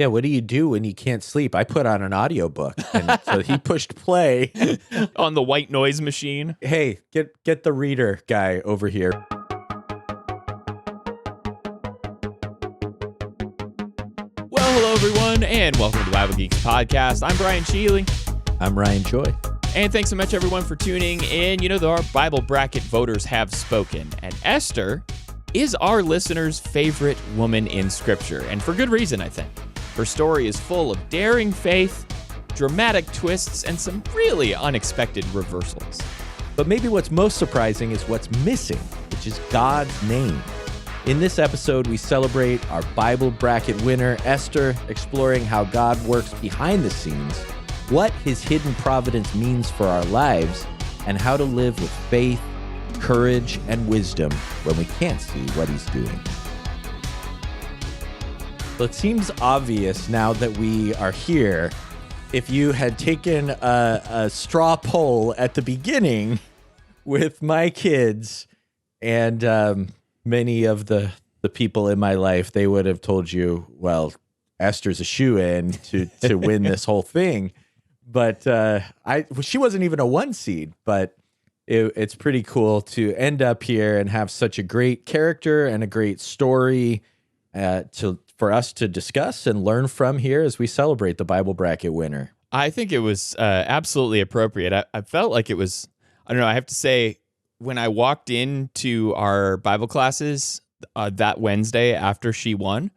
Yeah, what do you do when you can't sleep? I put on an audiobook. And so he pushed play. On the white noise machine. Hey, get the reader guy over here. Well, hello, everyone, and welcome to the Bible Geeks podcast. I'm Brian Sheely. I'm Ryan Joy. And thanks so much, everyone, for tuning in. You know, our Bible bracket voters have spoken, and Esther is our listeners' favorite woman in Scripture, and for good reason, I think. Her story is full of daring faith, dramatic twists, and some really unexpected reversals. But maybe what's most surprising is what's missing, which is God's name. In this episode, we celebrate our Bible bracket winner, Esther, exploring how God works behind the scenes, what his hidden providence means for our lives, and how to live with faith, courage, and wisdom when we can't see what he's doing. So it seems obvious now that we are here. If you had taken a straw poll at the beginning with my kids and many of the people in my life, they would have told you, well, Esther's a shoo-in to win this whole thing. But she wasn't even a 1 seed, but it's pretty cool to end up here and have such a great character and a great story for us to discuss and learn from here as we celebrate the Bible bracket winner. I think it was absolutely appropriate. I felt like it was, I don't know, I have to say, when I walked into our Bible classes that Wednesday after she won,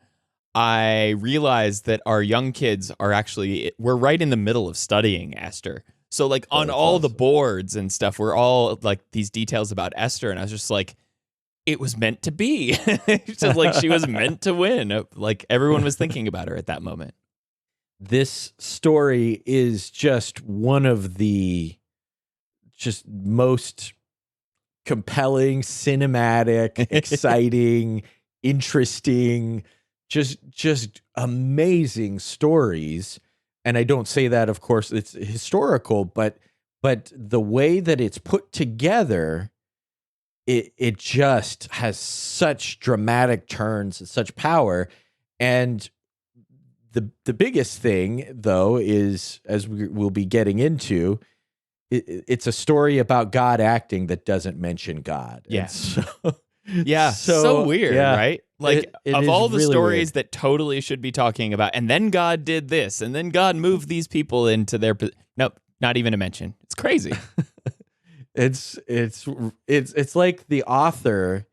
I realized that our young kids we're right in the middle of studying Esther. So like on all the boards and stuff, we're all like these details about Esther. And I was just like, it was meant to be. Just like she was meant to win. Like everyone was thinking about her at that moment. This story is just one of the most compelling, cinematic, exciting, interesting, just amazing stories. And I don't say that, of course, it's historical, but the way that it's put together, it just has such dramatic turns and such power. And the biggest thing, though, is, as we'll be getting into, it's a story about God acting that doesn't mention God. Yeah. Yeah. So weird, yeah. Right? Like, of all the really stories weird that totally should be talking about, and then God did this, and then God moved these people into their... Nope, not even a mention. It's crazy. It's like the author,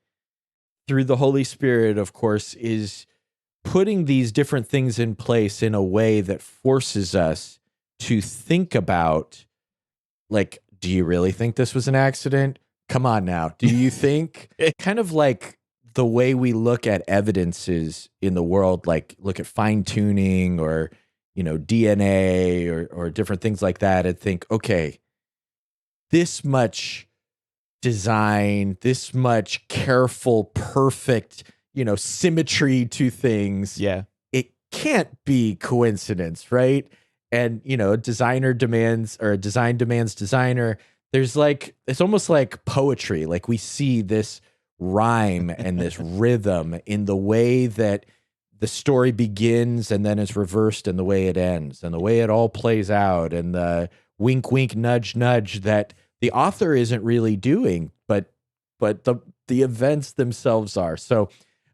through the Holy Spirit, of course, is putting these different things in place in a way that forces us to think about, like, do you really think this was an accident? Come on now. Do you think? Kind of like the way we look at evidences in the world, like look at fine tuning or, DNA or different things like that, and think, okay, this much design, this much careful, perfect, symmetry to things. Yeah. It can't be coincidence, right? And, design demands designer. There's it's almost like poetry. Like we see this rhyme and this rhythm in the way that the story begins and then is reversed in the way it ends and the way it all plays out and the wink, wink, nudge, nudge that the author isn't really doing, but the events themselves are. So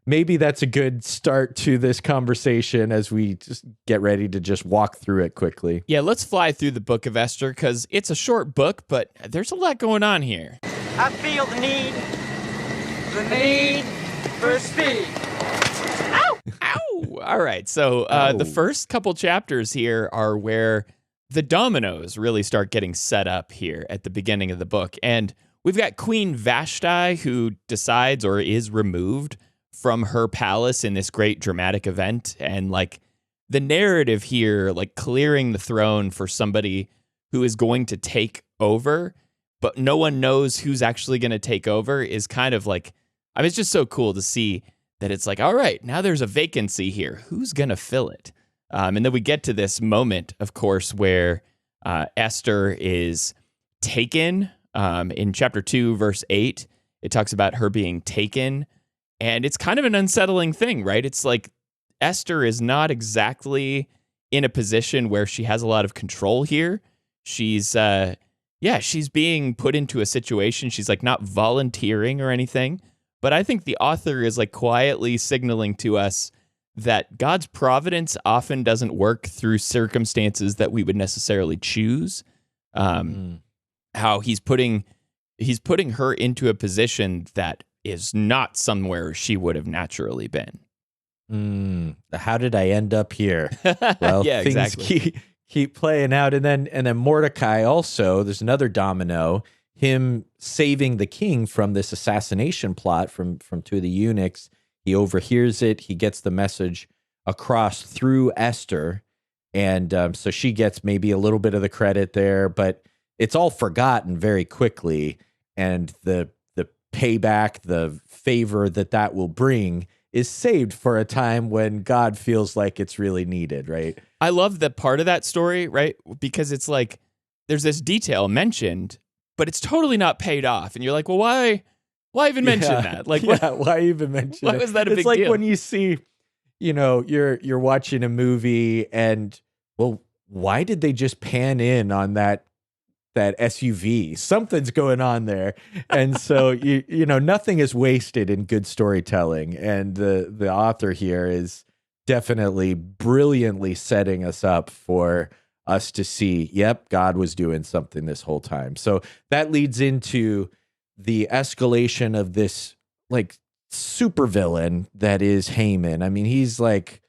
maybe that's a good start to this conversation as we just get ready to just walk through it quickly. Yeah, let's fly through the book of Esther because it's a short book, but there's a lot going on here. I feel the need for speed. Ow! Ow! All right, so the first couple chapters here are where the dominoes really start getting set up here at the beginning of the book. And we've got Queen Vashti, who decides or is removed from her palace in this great dramatic event. And like the narrative here, like clearing the throne for somebody who is going to take over, but no one knows who's actually going to take over, is kind of like, I mean, it's just so cool to see that it's like, all right, now there's a vacancy here. Who's going to fill it? And then we get to this moment, of course, where Esther is taken. In chapter 2, verse 8, it talks about her being taken. And it's kind of an unsettling thing, right? It's like Esther is not exactly in a position where she has a lot of control here. She's she's being put into a situation. She's like not volunteering or anything. But I think the author is like quietly signaling to us that God's providence often doesn't work through circumstances that we would necessarily choose. How he's putting her into a position that is not somewhere she would have naturally been. How did I end up here? Well, Yeah, things exactly. keep playing out, and then Mordecai also. There's another domino. Him saving the king from this assassination plot from two of the eunuchs. He overhears it. He gets the message across through Esther, and so she gets maybe a little bit of the credit there, but it's all forgotten very quickly. And the payback, the favor that will bring, is saved for a time when God feels like it's really needed, right? I love that part of that story, right? Because it's like there's this detail mentioned, but it's totally not paid off, and you're like, well, why even mention that? Like, why even mention why it? was that a big deal? It's like deal? when you see, you're watching a movie, and well, why did they just pan in on that SUV? Something's going on there. And so nothing is wasted in good storytelling, and the author here is definitely brilliantly setting us up for us to see, yep, God was doing something this whole time. So that leads into the escalation of this like supervillain that is Haman. I mean, he's like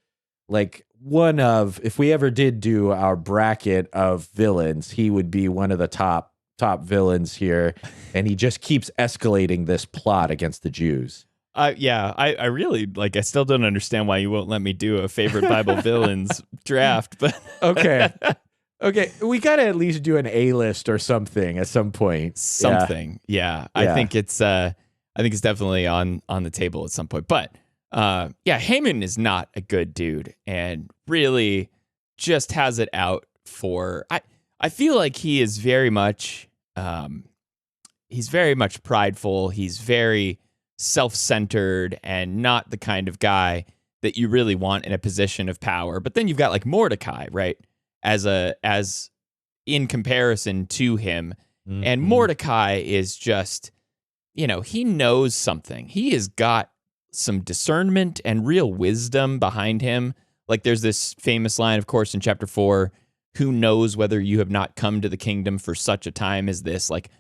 one of, if we ever did do our bracket of villains, he would be one of the top villains here, and he just keeps escalating this plot against the Jews. I really like. I still don't understand why you won't let me do a favorite Bible villains draft. But okay, we got to at least do an A-list or something at some point. Something, yeah. I think it's definitely on the table at some point. But Haman is not a good dude, and really just has it out for. I feel like he is very much prideful. He's very self-centered and not the kind of guy that you really want in a position of power. But then you've got like Mordecai, right? As in comparison to him. Mm-hmm. And Mordecai is just, he knows something. He has got some discernment and real wisdom behind him. Like there's this famous line, of course, in chapter 4, who knows whether you have not come to the kingdom for such a time as this? Like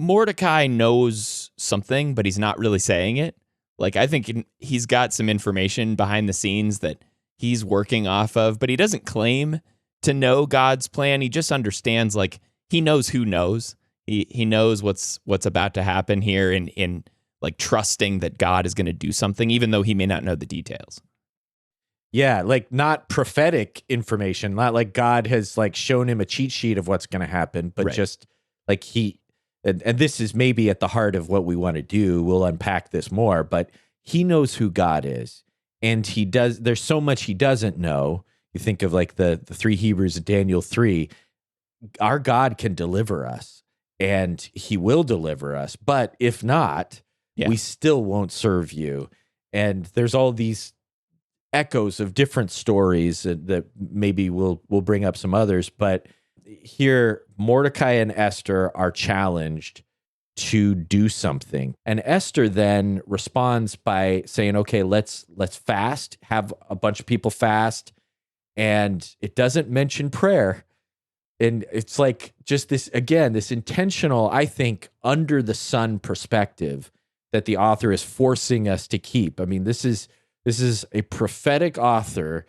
Mordecai knows something, but he's not really saying it. Like I think he's got some information behind the scenes that he's working off of, but he doesn't claim to know God's plan. He just understands, like he knows who knows. He knows what's about to happen here in like trusting that God is going to do something, even though he may not know the details. Yeah, like not prophetic information, not like God has like shown him a cheat sheet of what's going to happen, but just like and this is maybe at the heart of what we want to do. We'll unpack this more, but he knows who God is, and there's so much he doesn't know. You think of like the three Hebrews of Daniel 3, our God can deliver us, and he will deliver us. But if not, we still won't serve you. And there's all these echoes of different stories that maybe we'll bring up some others. But here, Mordecai and Esther are challenged to do something. And Esther then responds by saying, okay, let's fast, have a bunch of people fast. And it doesn't mention prayer. And it's like just this intentional, I think, under the sun perspective that the author is forcing us to keep. I mean, this is a prophetic author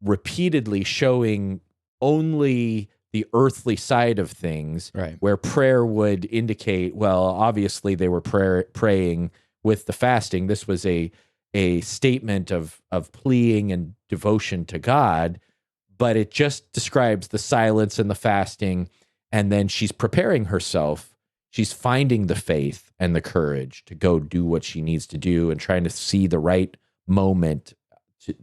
repeatedly showing only the earthly side of things, right, where prayer would indicate, well, obviously they were praying with the fasting. This was a statement of pleading and devotion to God, but it just describes the silence and the fasting, and then she's preparing herself. She's finding the faith and the courage to go do what she needs to do and trying to see the right moment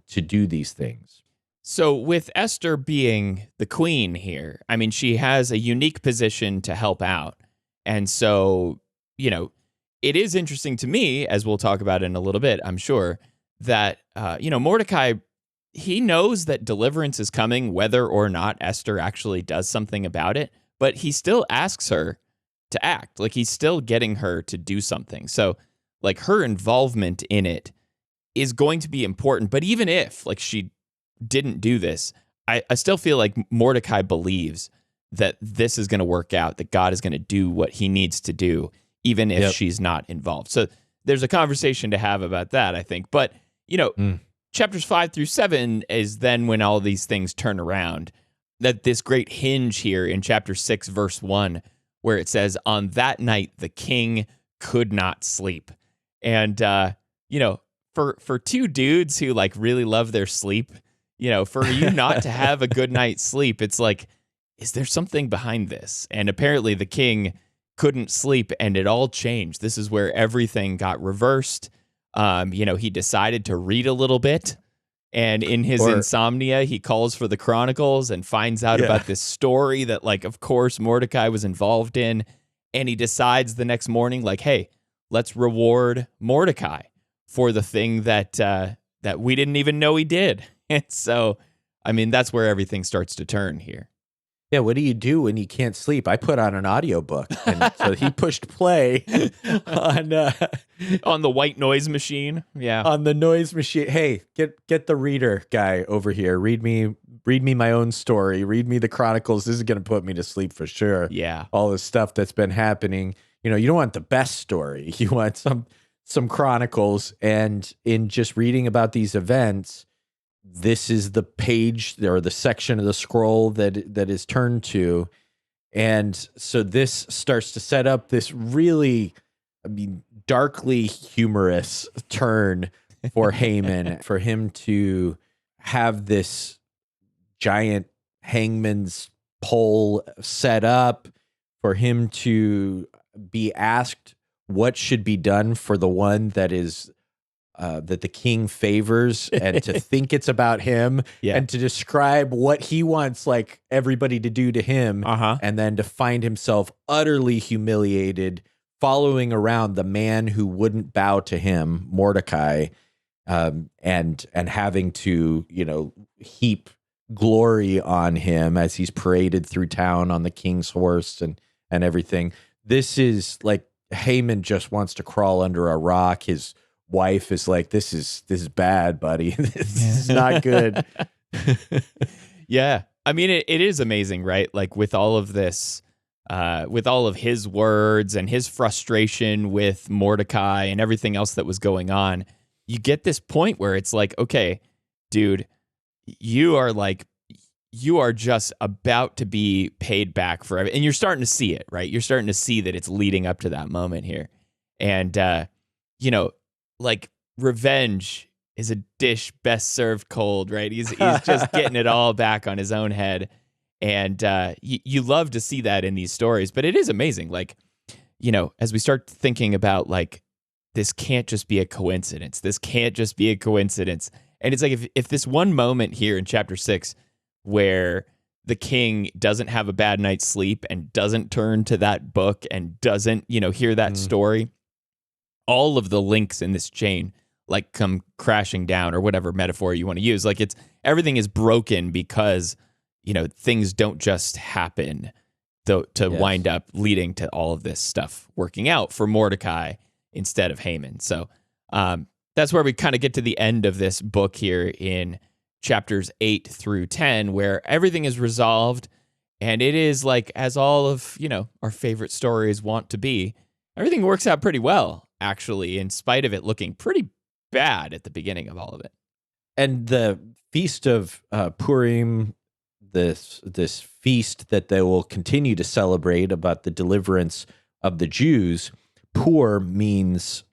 to do these things. So with Esther being the queen here, I mean, she has a unique position to help out. And so, it is interesting to me, as we'll talk about in a little bit, I'm sure, that, Mordecai he knows that deliverance is coming, whether or not Esther actually does something about it, but he still asks her to act. Like, he's still getting her to do something. So, like, her involvement in it is going to be important. But even if, like, she didn't do this, I still feel like Mordecai believes that this is going to work out, that God is going to do what he needs to do, even if she's not involved. So there's a conversation to have about that, I think. But, chapters 5 through 7 is then when all these things turn around. That this great hinge here in chapter 6, verse 1, where it says, on that night, the king could not sleep. And, for two dudes who like really love their sleep, for you not to have a good night's sleep, it's like, is there something behind this? And apparently the king couldn't sleep, and it all changed. This is where everything got reversed. He decided to read a little bit, and in his insomnia, he calls for the Chronicles and finds out about this story that, like, of course, Mordecai was involved in, and he decides the next morning, like, hey, let's reward Mordecai for the thing that we didn't even know he did. And so, I mean, that's where everything starts to turn here. Yeah, what do you do when you can't sleep? I put on an audiobook. And so he pushed play on the white noise machine. Yeah. On the noise machine. Hey, get the reader guy over here. Read me my own story. Read me the Chronicles. This is going to put me to sleep for sure. Yeah. All the stuff that's been happening. You don't want the best story. You want some Chronicles, and in just reading about these events, this is the page or the section of the scroll that is turned to. And so this starts to set up this really, darkly humorous turn for Haman, for him to have this giant hangman's pole set up, for him to be asked what should be done for the one that is that the king favors, and to think it's about him, and to describe what he wants like everybody to do to him, and then to find himself utterly humiliated, following around the man who wouldn't bow to him, Mordecai, and having to heap glory on him as he's paraded through town on the king's horse and everything. This is like Haman just wants to crawl under a rock. His wife is like, this is bad, buddy. This is not good. Yeah. I mean, it is amazing, right? Like, with all of this, with all of his words and his frustration with Mordecai and everything else that was going on, you get this point where it's like, okay, dude, you are just about to be paid back for everything. And you're starting to see it, right? You're starting to see that it's leading up to that moment here. And, like, revenge is a dish best served cold, right? He's just getting it all back on his own head. And you love to see that in these stories. But it is amazing. Like, as we start thinking about, like, this can't just be a coincidence. This can't just be a coincidence. And it's like, if this one moment here in chapter 6 where the king doesn't have a bad night's sleep and doesn't turn to that book and doesn't, hear that story, all of the links in this chain like come crashing down, or whatever metaphor you want to use. Like, everything is broken because, things don't just happen to wind up leading to all of this stuff working out for Mordecai instead of Haman. So that's where we kind of get to the end of this book here in chapters 8 through 10, where everything is resolved, and it is like, as all of, our favorite stories want to be, everything works out pretty well, actually, in spite of it looking pretty bad at the beginning of all of it. And the feast of Purim, this feast that they will continue to celebrate about the deliverance of the Jews, Pur means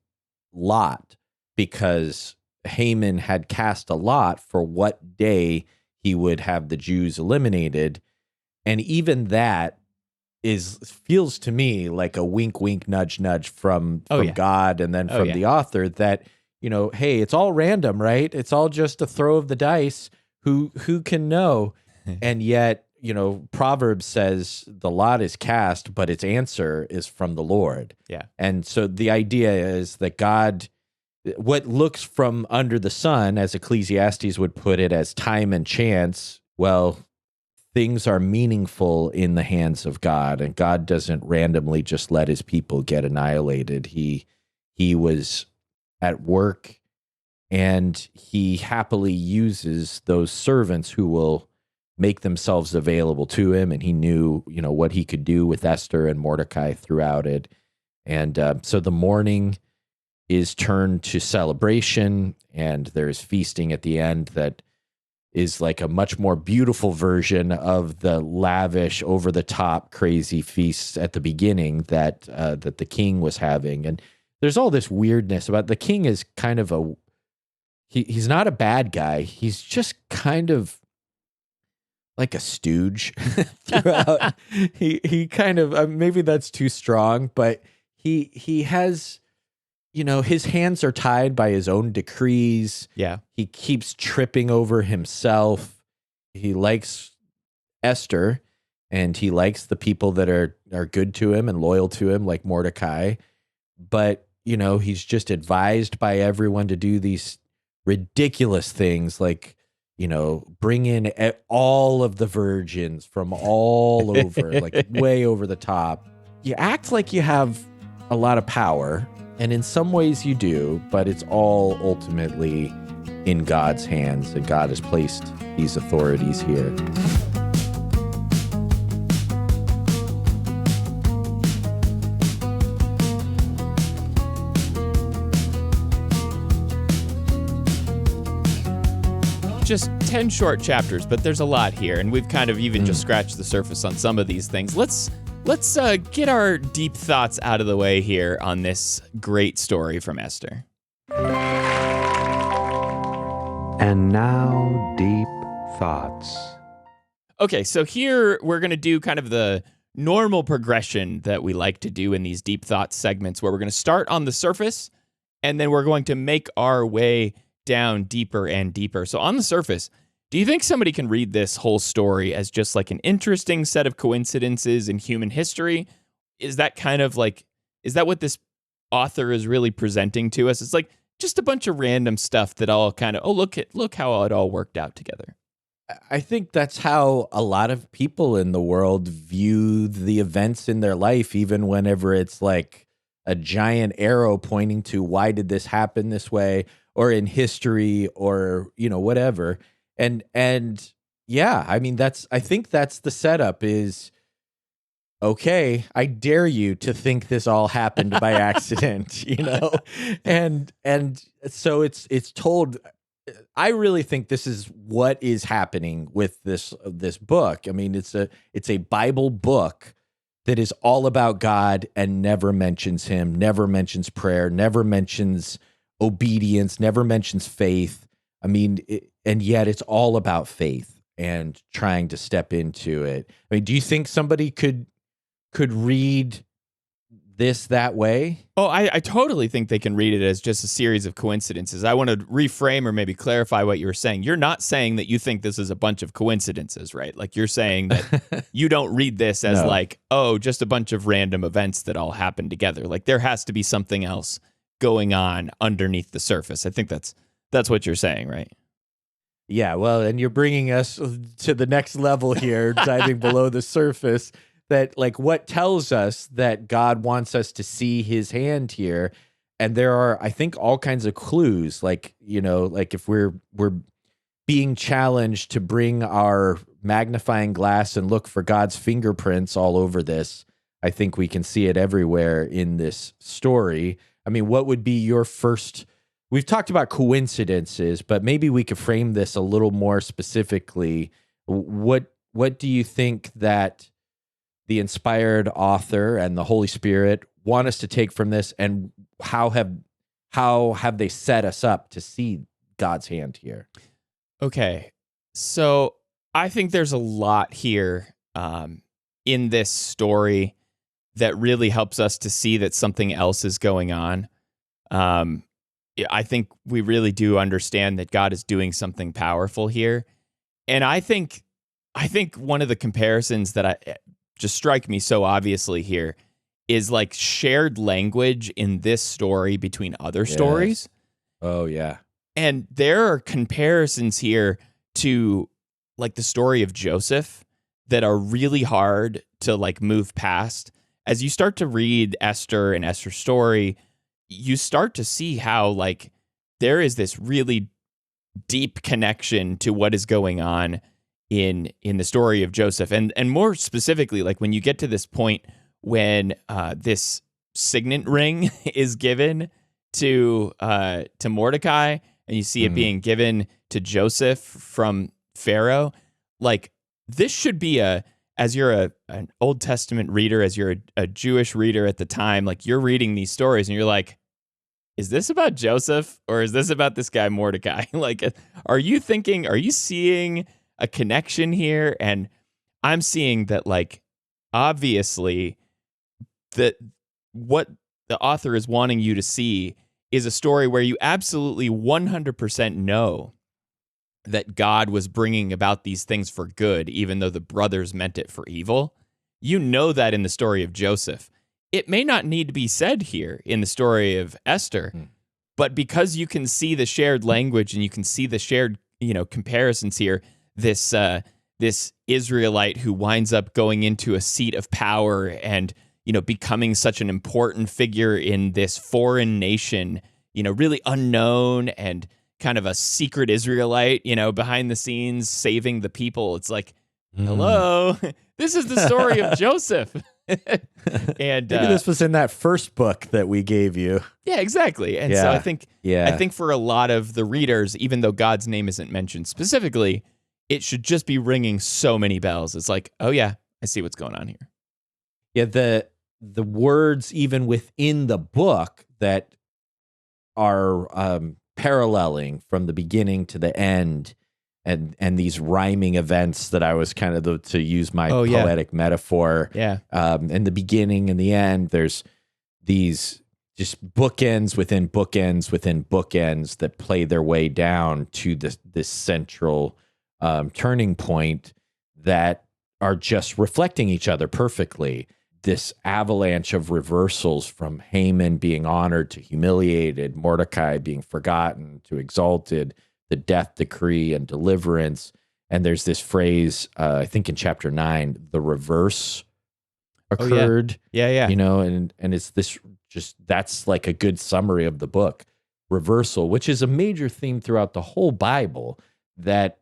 lot, because Haman had cast a lot for what day he would have the Jews eliminated. And even that feels to me like a wink, wink, nudge, nudge from God, and then from the author, that, hey, it's all random, right? It's all just a throw of the dice. Who can know? And yet, Proverbs says the lot is cast, but its answer is from the Lord. Yeah. And so the idea is that God what looks from under the sun, as Ecclesiastes would put it, as time and chance, well, things are meaningful in the hands of God, and God doesn't randomly just let his people get annihilated. He was at work, and he happily uses those servants who will make themselves available to him, and he knew, what he could do with Esther and Mordecai throughout it. And so the morning is turned to celebration, and there's feasting at the end that is like a much more beautiful version of the lavish, over-the-top, crazy feasts at the beginning that the king was having. And there's all this weirdness about the king is kind of he's not a bad guy. He's just kind of like a stooge throughout. he kind of, maybe that's too strong, but he has, his hands are tied by his own decrees. Yeah. He keeps tripping over himself. He likes Esther, and he likes the people that are good to him and loyal to him, like Mordecai. But, he's just advised by everyone to do these ridiculous things, like, bring in all of the virgins from all over, like way over the top. You act like you have a lot of power, and in some ways you do, but it's all ultimately in God's hands, and God has placed these authorities here. Just 10 short chapters, but there's a lot here, and we've kind of even just scratched the surface on some of these things. Let's get our deep thoughts out of the way here on this great story from Esther. And now, deep thoughts. Okay, so here we're going to do kind of the normal progression that we like to do in these deep thoughts segments, where we're going to start on the surface, and then we're going to make our way down deeper and deeper. So on the surface, do you think somebody can read this whole story as just like an interesting set of coincidences in human history? Is that kind of like, is that what this author is really presenting to us? It's like just a bunch of random stuff that all kind of, look how it all worked out together. I think that's how a lot of people in the world view the events in their life, even whenever it's like a giant arrow pointing to why did this happen this way, or in history, or, whatever. And yeah, I mean, I think that's the setup is, okay, I dare you to think this all happened by accident, and so it's told. I really think this is what is happening with this book. I mean, it's a Bible book that is all about God and never mentions him, never mentions prayer, never mentions obedience, never mentions faith. I mean, and yet it's all about faith and trying to step into it. I mean, do you think somebody could read this that way? Oh, I totally think they can read it as just a series of coincidences. I want to reframe or maybe clarify what you were saying. You're not saying that you think this is a bunch of coincidences, right? Like you're saying that you don't read this as like, oh, just a bunch of random events that all happen together. Like there has to be something else going on underneath the surface. I think that's what you're saying, right? Yeah, well, and you're bringing us to the next level here, diving below the surface, that like what tells us that God wants us to see his hand here. And there are, I think, all kinds of clues, like, like if we're being challenged to bring our magnifying glass and look for God's fingerprints all over this, I think we can see it everywhere in this story. I mean, what would be your first? We've talked about coincidences, but maybe we could frame this a little more specifically. What do you think that the inspired author and the Holy Spirit want us to take from this, and how have they set us up to see God's hand here? Okay, so I think there's a lot here in this story that really helps us to see that something else is going on. I think we really do understand that God is doing something powerful here. And I think one of the comparisons that just strike me so obviously here is like shared language in this story between other stories. Oh, yeah. And there are comparisons here to like the story of Joseph that are really hard to like move past. As you start to read Esther and Esther's story, you start to see how like there is this really deep connection to what is going on in the story of Joseph. And more specifically, like when you get to this point when this signet ring is given to Mordecai, and you see it being given to Joseph from Pharaoh, like this should be as you're an Old Testament reader, as you're a Jewish reader at the time, like you're reading these stories and you're like, is this about Joseph or is this about this guy Mordecai? Like, are you seeing a connection here? And I'm seeing that, like, obviously that what the author is wanting you to see is a story where you absolutely 100% know that God was bringing about these things for good, even though the brothers meant it for evil. You know that in the story of Joseph. It may not need to be said here in the story of Esther, but because you can see the shared language and you can see the shared, comparisons here, this Israelite who winds up going into a seat of power and, becoming such an important figure in this foreign nation, really unknown and kind of a secret Israelite, behind the scenes saving the people. It's like, hello, this is the story of Joseph. And maybe this was in that first book that we gave you. Yeah, exactly. And so I think for a lot of the readers, even though God's name isn't mentioned specifically, it should just be ringing so many bells. It's like, oh yeah, I see what's going on here. Yeah, the words even within the book that are paralleling from the beginning to the end, and these rhyming events that I was kind of, to use my poetic metaphor, in the beginning and the end, there's these just bookends within bookends within bookends that play their way down to this central turning point that are just reflecting each other perfectly. This avalanche of reversals from Haman being honored to humiliated, Mordecai being forgotten to exalted, the death decree and deliverance. And there's this phrase, I think in chapter 9, the reverse occurred. Yeah. And it's this, just, that's like a good summary of the book. Reversal, which is a major theme throughout the whole Bible, that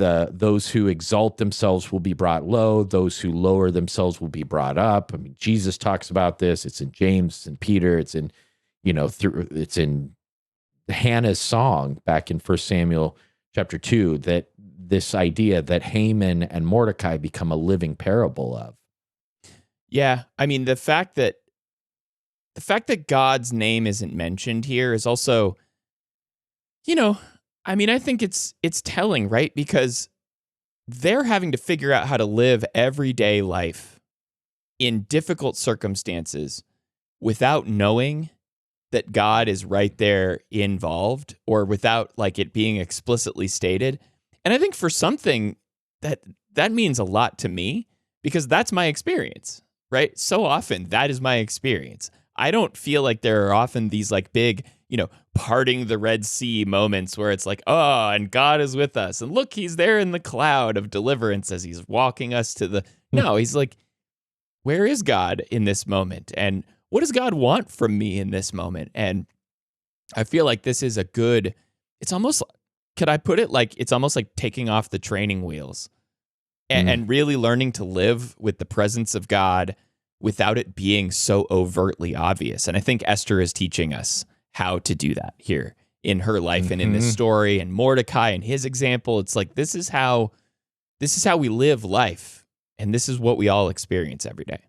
those who exalt themselves will be brought low, those who lower themselves will be brought up. I mean, Jesus talks about this. It's in James and Peter. It's in, it's in Hannah's song back in 1 Samuel chapter 2, that this idea that Haman and Mordecai become a living parable of. Yeah, I mean, the fact that God's name isn't mentioned here is also, I think it's telling, right? Because they're having to figure out how to live everyday life in difficult circumstances without knowing that God is right there involved, or without like it being explicitly stated. And I think for something that means a lot to me, because that's my experience, right? So often that is my experience. I don't feel like there are often these like big, parting the Red Sea moments where it's like, oh, and God is with us. And look, he's there in the cloud of deliverance as he's walking us to the... No, he's like, where is God in this moment? And what does God want from me in this moment? And I feel like this is a good... It's almost... Could I put it like, it's almost like taking off the training wheels and really learning to live with the presence of God without it being so overtly obvious. And I think Esther is teaching us how to do that here in her life and in this story, and Mordecai and his example. It's like, this is how we live life, and this is what we all experience every day.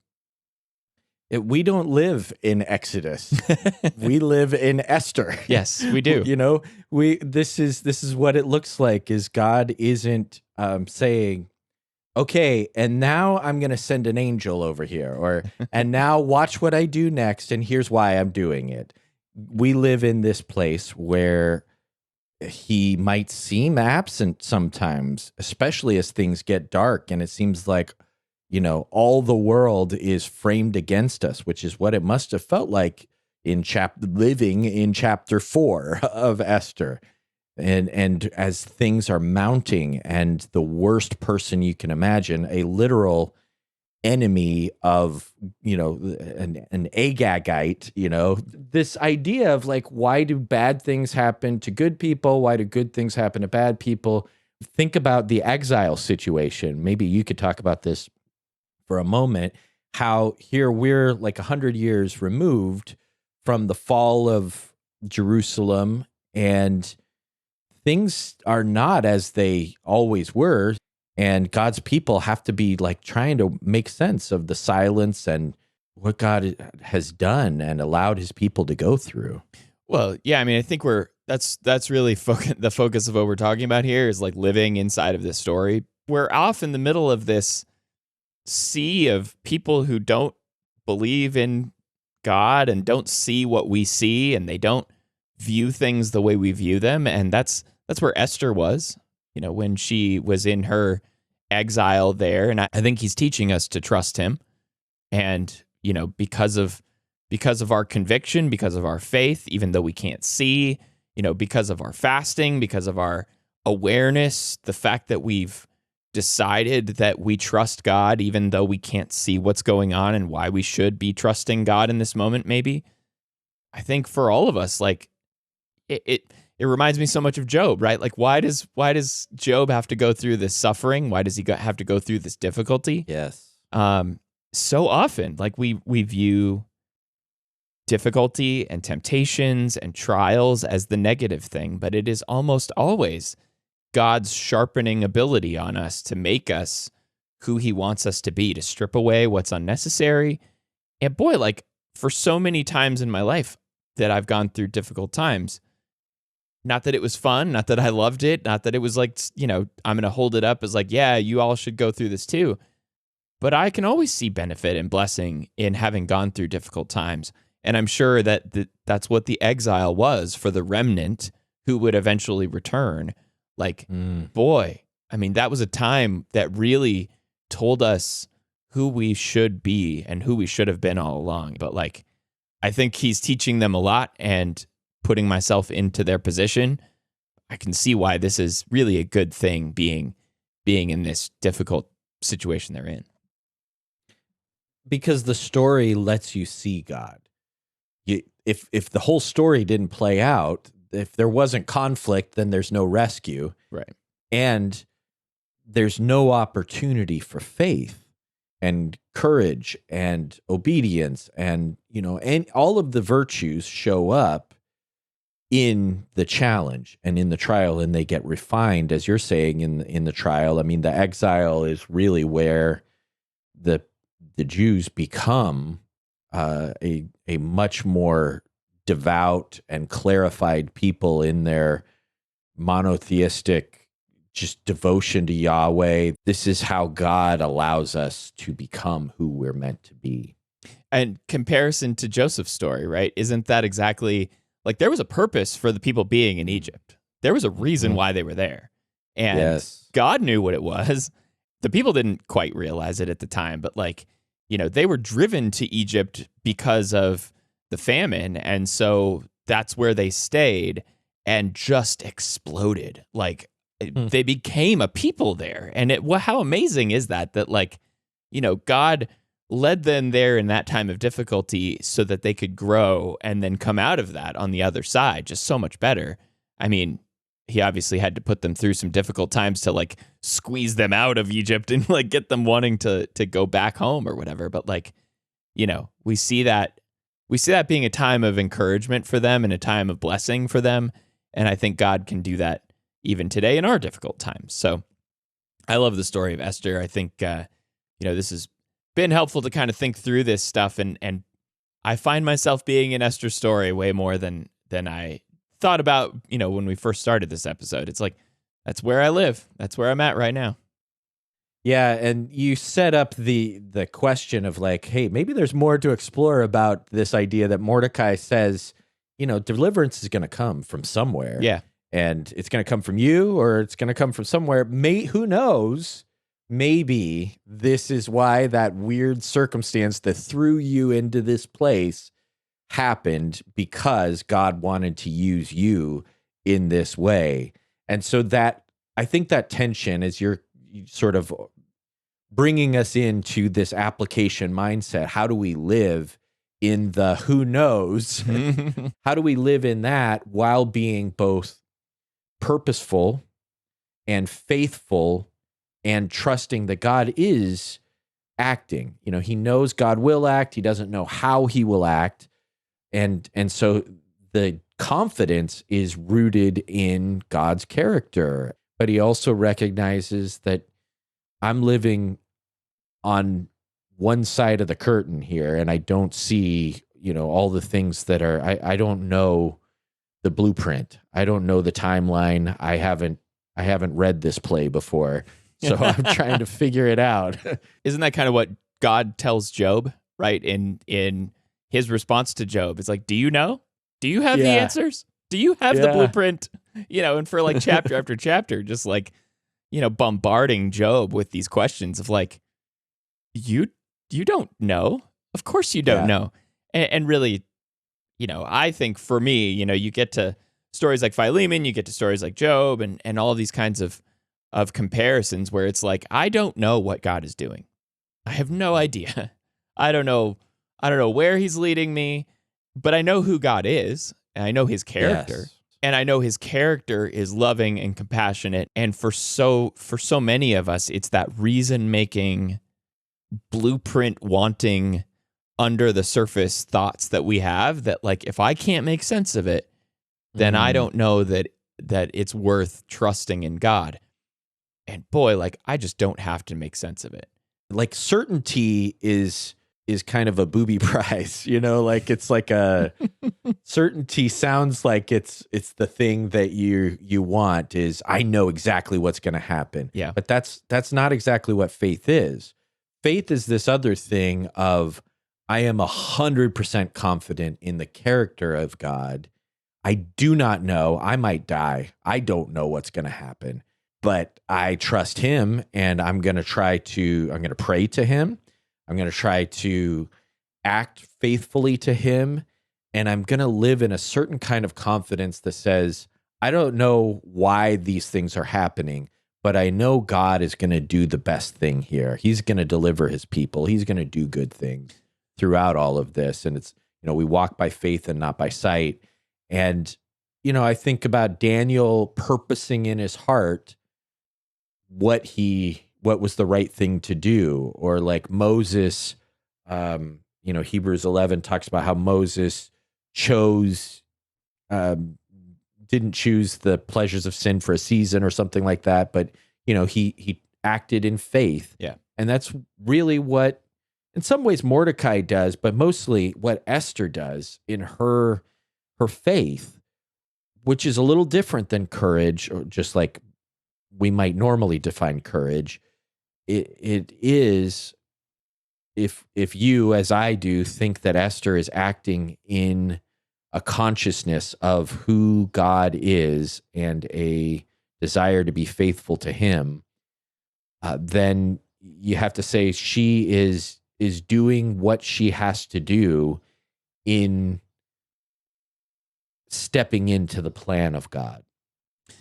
We don't live in Exodus. We live in Esther. Yes, we do. This is what it looks like, is God isn't saying, okay, and now I'm going to send an angel over here, or, and now watch what I do next, and here's why I'm doing it. We live in this place where he might seem absent sometimes, especially as things get dark, and it seems like, all the world is framed against us, which is what it must have felt like, living in chapter 4 of Esther. And as things are mounting, and the worst person you can imagine, a literal enemy of, an Agagite, this idea of like, why do bad things happen to good people? Why do good things happen to bad people? Think about the exile situation. Maybe you could talk about this for a moment, how here we're like 100 years removed from the fall of Jerusalem, and things are not as they always were. And God's people have to be like trying to make sense of the silence and what God has done and allowed his people to go through. Well, yeah, I mean, I think that's really the focus of what we're talking about here is like living inside of this story. We're off in the middle of this sea of people who don't believe in God and don't see what we see, and they don't view things the way we view them. And that's where Esther was, when she was in her exile there. And I think he's teaching us to trust him. And, because of our conviction, because of our faith, even though we can't see, because of our fasting, because of our awareness, the fact that we've decided that we trust God, even though we can't see what's going on and why we should be trusting God in this moment, maybe. I think for all of us, like, it reminds me so much of Job, right? Like, why does Job have to go through this suffering? Why does he have to go through this difficulty? Yes. So often, like we view difficulty and temptations and trials as the negative thing, but it is almost always God's sharpening ability on us to make us who he wants us to be, to strip away what's unnecessary. And boy, like for so many times in my life that I've gone through difficult times, not that it was fun, not that I loved it, not that it was like, I'm going to hold it up as like, yeah, you all should go through this too. But I can always see benefit and blessing in having gone through difficult times. And I'm sure that that's what the exile was for the remnant who would eventually return. Like, boy, I mean, that was a time that really told us who we should be and who we should have been all along. But like, I think he's teaching them a lot, and putting myself into their position, I can see why this is really a good thing being in this difficult situation they're in. Because the story lets you see God. If the whole story didn't play out, if there wasn't conflict, then there's no rescue. Right. And there's no opportunity for faith and courage and obedience, and and all of the virtues show up in the challenge and in the trial, and they get refined, as you're saying, in the trial. I mean, the exile is really where the Jews become a much more devout and clarified people in their monotheistic just devotion to Yahweh. This is how God allows us to become who we're meant to be. And comparison to Joseph's story, right? Isn't that exactly like there was a purpose for the people being in Egypt? There was a reason why they were there. And yes. God knew what it was. The people didn't quite realize it at the time, but like, they were driven to Egypt because of the famine. And so that's where they stayed and just exploded. Like they became a people there. And how amazing is that like, God led them there in that time of difficulty so that they could grow and then come out of that on the other side just so much better. I mean, he obviously had to put them through some difficult times to like squeeze them out of Egypt and like get them wanting to go back home or whatever. But like, we see that being a time of encouragement for them and a time of blessing for them. And I think God can do that even today in our difficult times. So I love the story of Esther. I think, this has been helpful to kind of think through this stuff. And I find myself being in Esther's story way more than I thought about, when we first started this episode. It's like, that's where I live. That's where I'm at right now. Yeah, and you set up the question of like, hey, maybe there's more to explore about this idea that Mordecai says, deliverance is going to come from somewhere. Yeah. And it's going to come from you, or it's going to come from somewhere. Who knows? Maybe this is why that weird circumstance that threw you into this place happened because God wanted to use you in this way. And so that, I think that tension, as you're sort of bringing us into this application mindset, how do we live in the who knows? How do we live in that while being both purposeful and faithful and trusting that God is acting? You know, he knows God will act. He doesn't know how he will act. And so the confidence is rooted in God's character. But he also recognizes that I'm living on one side of the curtain here, and I don't see, you know, all the things that are, I don't know the blueprint. I don't know the timeline. I haven't read this play before. So I'm trying to figure it out. Isn't that kind of what God tells Job, right? In his response to Job, it's like, do you know? Do you have the answers? Do you have the blueprint? You know, and for like chapter after chapter, just like, you know, bombarding Job with these questions of like, you don't know. Of course you don't know. And really, you know, I think for me, you know, you get to stories like Philemon, you get to stories like Job and all of these kinds of comparisons where it's like, I don't know what God is doing. I have no idea. I don't know where he's leading me, but I know who God is, and I know his character. Yes. And I know his character is loving and compassionate. And for so many of us, it's that reason-making, blueprint-wanting, under the surface thoughts that we have that, like, if I can't make sense of it, then I don't know that it's worth trusting in God. And boy, like, I just don't have to make sense of it. Like, certainty is kind of a booby prize, you know, like it's like a certainty sounds like it's the thing that you want is, I know exactly what's going to happen. Yeah. But that's not exactly what faith is. Faith is this other thing of, I am 100% confident in the character of God. I do not know. I might die. I don't know what's going to happen, but I trust him, and I'm going to pray to him. I'm going to try to act faithfully to him, and I'm going to live in a certain kind of confidence that says, I don't know why these things are happening, but I know God is going to do the best thing here. He's going to deliver his people. He's going to do good things throughout all of this. And it's, you know, we walk by faith and not by sight. And, you know, I think about Daniel purposing in his heart what was the right thing to do, or like Moses, you know, Hebrews 11 talks about how Moses didn't choose the pleasures of sin for a season or something like that, but you know, he acted in faith. Yeah. And that's really what, in some ways, Mordecai does, but mostly what Esther does in her faith, which is a little different than courage, or just like we might normally define courage. It is, if you, as I do, think that Esther is acting in a consciousness of who God is and a desire to be faithful to him, then you have to say she is doing what she has to do in stepping into the plan of God.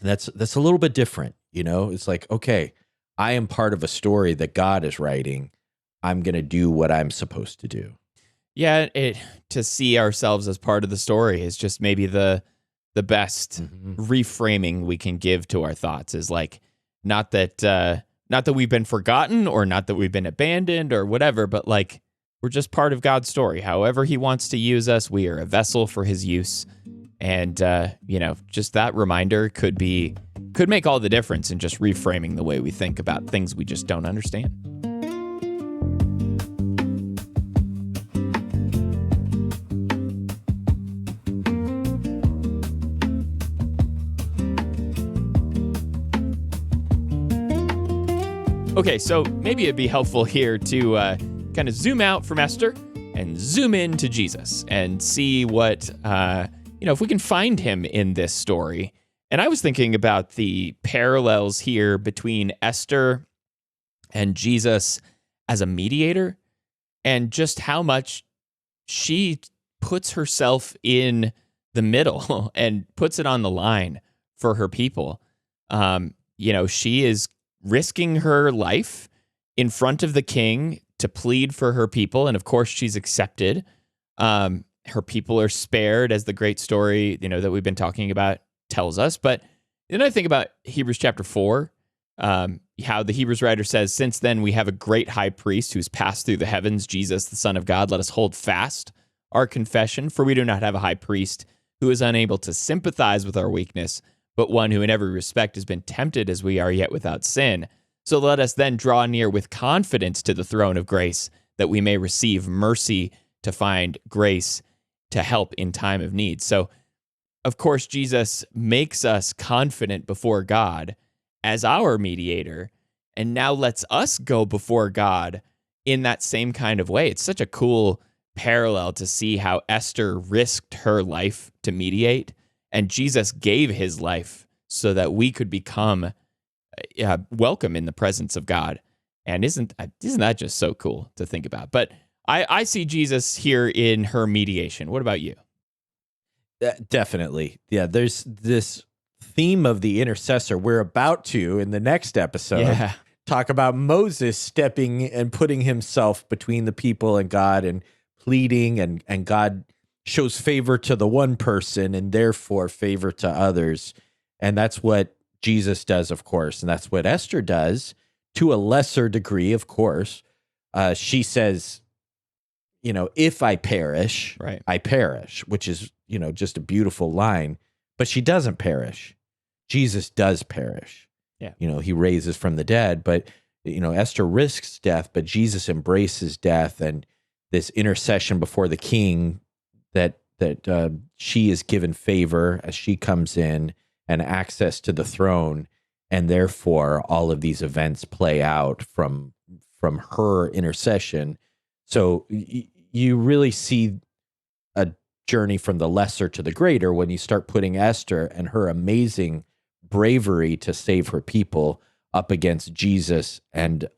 That's a little bit different, you know? It's like, okay, I am part of a story that God is writing. I'm going to do what I'm supposed to do. Yeah, to see ourselves as part of the story is just maybe the best reframing we can give to our thoughts, is like, not that we've been forgotten or not that we've been abandoned or whatever, but like, we're just part of God's story. However he wants to use us, we are a vessel for his use. And, you know, just that reminder could make all the difference in just reframing the way we think about things we just don't understand. Okay, so maybe it'd be helpful here to kind of zoom out from Esther and zoom in to Jesus and see what, if we can find him in this story. And I was thinking about the parallels here between Esther and Jesus as a mediator, and just how much she puts herself in the middle and puts it on the line for her people. She is risking her life in front of the king to plead for her people. And of course, she's accepted. Her people are spared, as the great story, that we've been talking about tells us. But then I think about Hebrews chapter 4, how the Hebrews writer says, "Since then we have a great high priest who's passed through the heavens, Jesus, the Son of God. Let us hold fast our confession, for we do not have a high priest who is unable to sympathize with our weakness, but one who in every respect has been tempted as we are, yet without sin. So let us then draw near with confidence to the throne of grace, that we may receive mercy to find grace to help in time of need." So, of course, Jesus makes us confident before God as our mediator, and now lets us go before God in that same kind of way. It's such a cool parallel to see how Esther risked her life to mediate, and Jesus gave his life so that we could become welcome in the presence of God. And isn't that just so cool to think about? But I see Jesus here in her mediation. What about you? Definitely. Yeah, there's this theme of the intercessor. We're about to, in the next episode, talk about Moses stepping and putting himself between the people and God and pleading, and God shows favor to the one person and therefore favor to others. And that's what Jesus does, of course. And that's what Esther does to a lesser degree, of course. She says, if I perish, right, I perish, which is, just a beautiful line. But she doesn't perish. Jesus does perish. Yeah. He raises from the dead, but, Esther risks death, but Jesus embraces death, and this intercession before the king that she is given favor as she comes in and access to the throne, and therefore all of these events play out from her intercession. So you really see a journey from the lesser to the greater when you start putting Esther and her amazing bravery to save her people up against Jesus and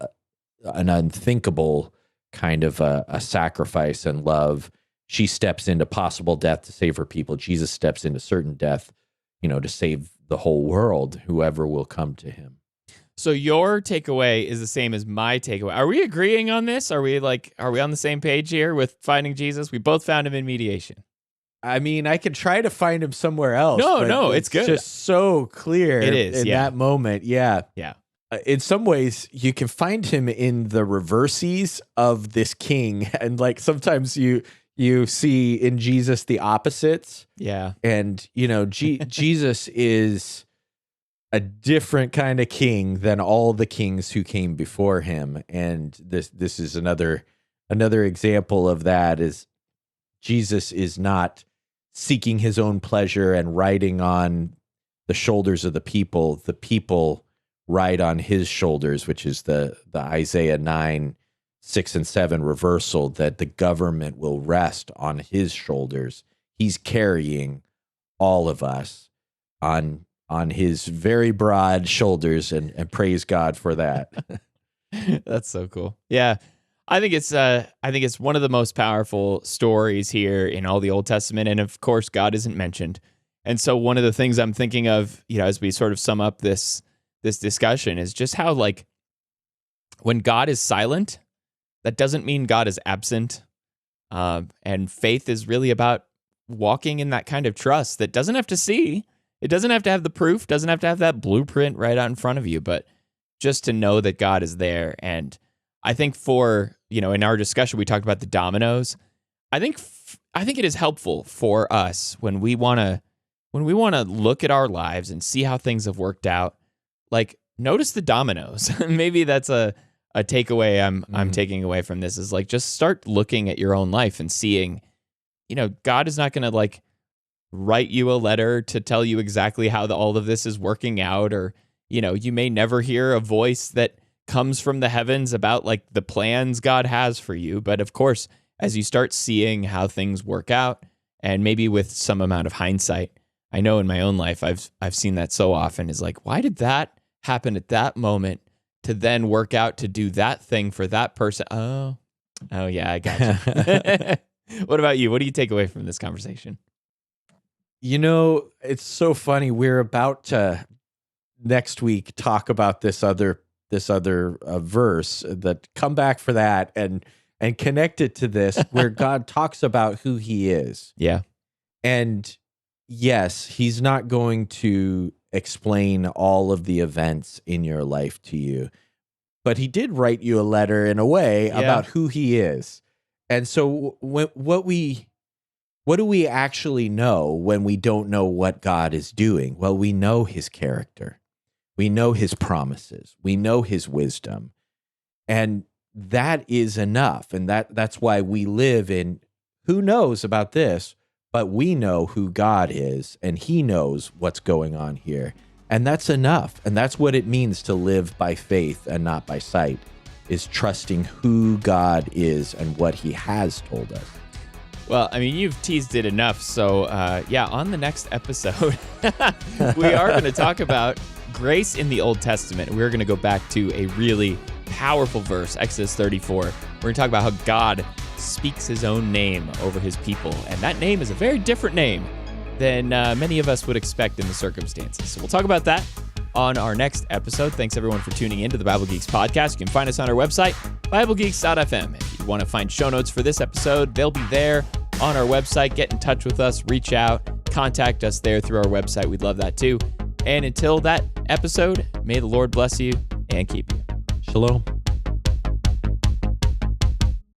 an unthinkable kind of a sacrifice and love. She steps into possible death to save her people. Jesus steps into certain death, to save the whole world, whoever will come to him. So your takeaway is the same as my takeaway. Are we agreeing on this? Are we on the same page here with finding Jesus? We both found him in mediation. I mean, I could try to find him somewhere else. No, it's good. Just so clear. It is in that moment. Yeah. Yeah. In some ways, you can find him in the reverses of this king, and like sometimes you see in Jesus the opposites. Yeah. And Jesus is a different kind of king than all the kings who came before him. And this is another example of that. Is Jesus is not seeking his own pleasure and riding on the shoulders of the people. The people ride on his shoulders, which is the Isaiah 9:6-7 reversal, that the government will rest on his shoulders. He's carrying all of us on his very broad shoulders, and praise God for that. That's so cool. Yeah. I think it's one of the most powerful stories here in all the Old Testament. And of course, God isn't mentioned. And so one of the things I'm thinking of, as we sort of sum up this discussion, is just how, like, when God is silent, that doesn't mean God is absent. And faith is really about walking in that kind of trust that doesn't have to see. It doesn't have to have the proof, doesn't have to have that blueprint right out in front of you, but just to know that God is there. And I think in our discussion, we talked about the dominoes. I think it is helpful for us when we want to look at our lives and see how things have worked out. Like, notice the dominoes. Maybe that's a takeaway I'm taking away from this, is like, just start looking at your own life and seeing, God is not going to like write you a letter to tell you exactly how all of this is working out, or, you may never hear a voice that comes from the heavens about like the plans God has for you. But of course, as you start seeing how things work out, and maybe with some amount of hindsight, I know in my own life, I've seen that so often, is like, why did that happen at that moment to then work out to do that thing for that person? Oh yeah, I got you. What about you? What do you take away from this conversation? You know, it's so funny. We're about to next week talk about this other verse that come back for that and connect it to this where God talks about who he is. Yeah. And yes, he's not going to explain all of the events in your life to you, but he did write you a letter in a way about who he is. And so what do we actually know when we don't know what God is doing? Well, we know his character. We know his promises. We know his wisdom. And that is enough. And that's why we live in who knows about this, but we know who God is, and he knows what's going on here. And that's enough. And that's what it means to live by faith and not by sight, is trusting who God is and what he has told us. Well, I mean, you've teased it enough. So, on the next episode, we are going to talk about grace in the Old Testament. We're going to go back to a really powerful verse, Exodus 34. We're going to talk about how God speaks his own name over his people. And that name is a very different name than many of us would expect in the circumstances. So we'll talk about that on our next episode. Thanks, everyone, for tuning into the Bible Geeks podcast. You can find us on our website, BibleGeeks.fm. If you want to find show notes for this episode, they'll be there on our website. Get in touch with us, reach out, contact us there through our website. We'd love that too. And until that episode, may the Lord bless you and keep you. Shalom.